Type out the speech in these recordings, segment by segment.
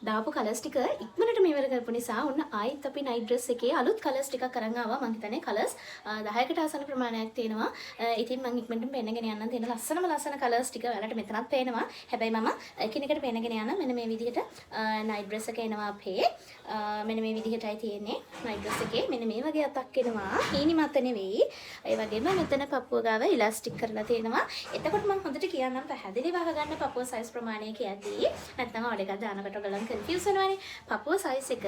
දාපු කලර්ස් ටික ඉක්මනට මේවර කරපු නිසා ඔන්න ආයිත් අපි නයිට් ඩ්‍රෙස් එකේ අලුත් කලර්ස් ටිකක් අරන් ආවා. මං හිතන්නේ කලර්ස් 10කට ආසන්න ප්‍රමාණයක් තියෙනවා. ඉතින් මං ඉක්මනට පෙන්නගෙන යන්න තියෙන ලස්සන කලර්ස් ටික ඔයාලට මෙතනත් පේනවා. හැබැයි මම එකිනෙකට පෙන්නගෙන යන මෙන්න මේ විදිහට නයිට් ඩ්‍රෙස් එක එනවා අපේ. මෙන්න මේ විදිහටයි තියෙන්නේ නයිට් ඩ්‍රෙස් එකේ. මෙන්න මේ වගේ අතක් එනවා. හීනි මත නෙවෙයි. ඒ වගේම මෙතන පපුව ගාව ඉලාස්ටික් කරලා තියෙනවා. එතකොට මම හොඳට කියන්නම් පැහැදිලිව අහගන්න පපුව සයිස් ප්‍රමාණය කියද්දී. නැත්නම් ඔයාලා එකක් දානකට ඔයගොල්ලන් කන්ෆියුස් වෙනවනේ. පපුව සයිස් එක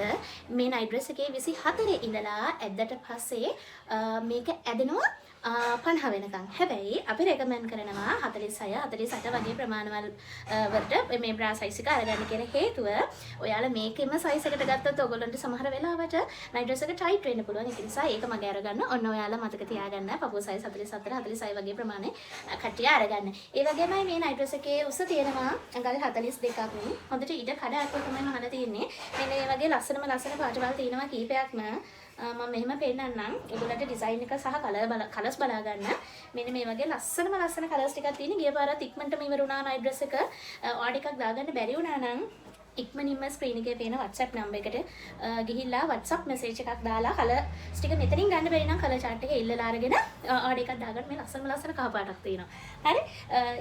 මේ නයිට් ඩ්‍රෙස් එකේ 24 ඉඳලා ඇද්දට පස්සේ මේක ඇදෙනවා 50 වෙනකන්. හැබැයි අපි රෙකමන්ඩ් කරනවා 46 48 වගේ ප්‍රමාණවල වලට මේ බ්‍රා සයිස් එක අරගන්න කියන හේතුව ඔයාලා මේකෙම සයිස් එකට ගත්තොත් ඔයගොල්ලන්ට සමහර වෙලාවට නයිට් ඩ්‍රෙස් එක ටයිට් වෙන්න පුළුවන්. ඒක නිසා ඒක මගේ අරගන්න. ඔන්න ඔයාලා මතක තියාගන්න පපුව සයිස් 44 46 වගේ ප්‍රමාණය කට්ටිය අරගන්න. ඒ වගේමයි මේ නයිට් ඩ්‍රෙස් එකේ උස තියෙනවා අඟල් 42ක්. හොඳට ඉඩ කඩක් තමයි මහලා තියෙන්නේ. මෙන්න මේ වගේ ලස්සන පාටවල් තියෙනවා කීපයක්ම. මම මෙහෙම පෙන්නන්නම්. ඒගොල්ලන්ට ඩිසයින් එක සහ කලර්ස් බලා ගන්න. මෙන්න මේ වගේ ලස්සන කලර්ස් ටිකක් තියෙන. ගිය පාරත් ඉක්මනට ඉවර වුණා නයිට් ඩ්‍රෙස් එක. ඔයාලා ටිකක් දාගන්න බැරි වුණා නම් ඉක්මනින්ම ස්ක්‍රීන් එකේ පේන WhatsApp නම්බර් එකට ගිහිල්ලා WhatsApp message එකක් දාලා කලර්ස් ටික මෙතනින් ගන්න බැරි නම් කලර් chart එක ඉල්ලලා අරගෙන ඔයාලා එකක් දාගන්න. මේ ලස්සන කහ පාටක් තියෙනවා. හරි.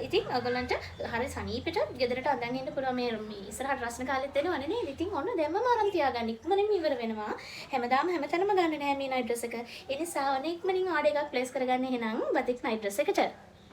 ඉතින් ඔයගොල්ලන්ට හරි සනීපෙට ගෙදරට අඳන් ඉන්න පුළුවන් මේ ඉස්සරහට රස්න කාලෙත් එනවනේ නේද? ඉතින් ඔන්න දැම්මම අරන් තියාගන්න. ඉක්මනින්ම ඉවර වෙනවා. හැමතැනම ගන්න නෑ මේ නයිට් ඩ්‍රෙස් එක. ඒ නිසා ඔන්න ඉක්මනින් ආඩර් එකක් ප්ලේස් කරගන්න එහෙනම් බතික් නයිට් ඩ්‍රෙස් එකට.